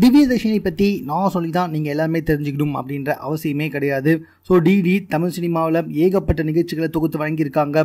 திவ்யதர்ஷினி பற்றி நான் சொல்லி தான் நீங்கள் எல்லாருமே தெரிஞ்சுக்கணும் அப்படின்ற அவசியமே கிடையாது. ஸோ டிடி தமிழ் சினிமாவில் ஏகப்பட்ட நிகழ்ச்சிகளை தொகுத்து வழங்கியிருக்காங்க.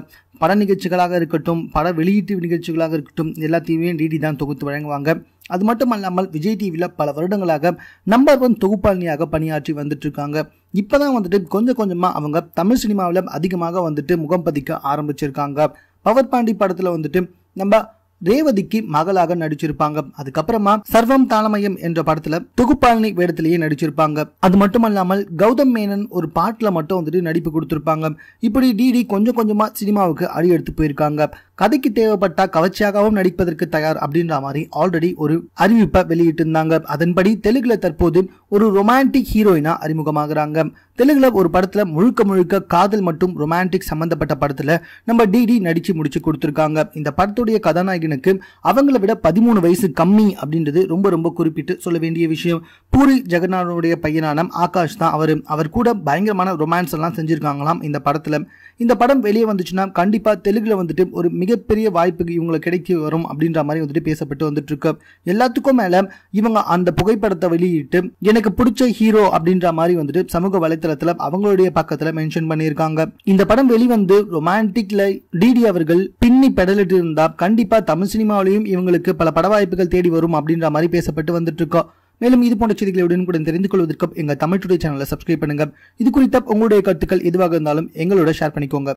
பட நிகழ்ச்சிகளாக இருக்கட்டும், பட வெளியீட்டு நிகழ்ச்சிகளாக இருக்கட்டும், எல்லாத்தையுமே டிடி தான் தொகுத்து வழங்குவாங்க. அது மட்டும் அல்லாமல் விஜய் டிவியில் பல வருடங்களாக நம்பர் 1 தொகுப்பாளினியாக பணியாற்றி வந்துட்டு இருக்காங்க. இப்போதான் வந்துட்டு கொஞ்சம் கொஞ்சமாக அவங்க தமிழ் சினிமாவில் அதிகமாக வந்துட்டு முகம் பதிக்க ஆரம்பிச்சிருக்காங்க. பவர் பாண்டி படத்தில் வந்துட்டு நம்ம ரேவதிக்கு மகளாக நடிச்சிருப்பாங்க. அதுக்கப்புறமா சர்வம் தாளமயம் என்ற படத்துல தொகுப்பாளினி வேடத்திலேயே நடிச்சிருப்பாங்க. அது மட்டும் அல்லாமல் கௌதம் மேனன் ஒரு பாட்டுல மட்டும் வந்துட்டு நடிப்பு கொடுத்திருப்பாங்க. இப்படி டிடி கொஞ்சம் கொஞ்சமா சினிமாவுக்கு அடி எடுத்து போயிருக்காங்க. கதைக்கு தேவைப்பட்ட கவர்ச்சியாகவும் நடிப்பதற்கு தயார் அப்படின்ற மாதிரி ஆல்ரெடி ஒரு அறிவிப்பை வெளியிட்டு இருந்தாங்க. அதன்படி தெலுங்குல தற்போது ஒரு ரொமான்டிக் ஹீரோயினா அறிமுகமாகறாங்க. தெலுங்குல ஒரு படத்துல முழுக்க முழுக்க காதல் மற்றும் ரொமான்டிக் சம்பந்தப்பட்ட படத்துல நம்ம டிடி நடிச்சு முடிச்சு கொடுத்திருக்காங்க. இந்த படத்துடைய கதாநாயகனுக்கு அவங்கள விட 13 வயசு கம்மி அப்படின்றது ரொம்ப ரொம்ப குறிப்பிட்டு சொல்ல வேண்டிய விஷயம். பூரி ஜெகநாதனுடைய பையனான ஆகாஷ் தான் அவர் கூட பயங்கரமான ரொமான்ஸ் எல்லாம் செஞ்சிருக்காங்களாம் இந்த படத்துல. இந்த படம் வெளியே வந்துச்சுன்னா கண்டிப்பா தெலுங்குல வந்துட்டு ஒரு மிகப்பெரிய வாய்ப்பு இவங்களுக்கு கிடைக்க வரும் அப்படின்ற மாதிரி வந்துட்டு பேசப்பட்டு வந்துட்டு இருக்கு. எல்லாத்துக்கும் மேல இவங்க அந்த புகைப்படத்தை வெளியிட்டு எனக்கு பிடிச்ச ஹீரோ அப்படின்ற மாதிரி வந்துட்டு சமூக வலைத்தளத்துல அவங்களுடைய பக்கத்துல மென்ஷன் பண்ணியிருக்காங்க. இந்த படம் வெளிவந்து ரொமான்டிக்ல டிடி அவர்கள் பின்னி பெடலிட்டு இருந்தா கண்டிப்பா தமிழ் சினிமாவிலையும் இவங்களுக்கு பல பட வாய்ப்புகள் தேடி வரும் அப்படின்ற மாதிரி பேசப்பட்டு வந்துட்டு இருக்கோம். மேலும் இது போன்ற செய்திகளை உடனுக்குடன் தெரிந்து கொள்வதற்கு எங்க தமிழ் டுடே சேனலை சப்ஸ்கிரைப் பண்ணுங்க. இது குறித்த உங்களுடைய கருத்துக்கள் எதுவாக இருந்தாலும் எங்களோட ஷேர் பண்ணிக்கோங்க.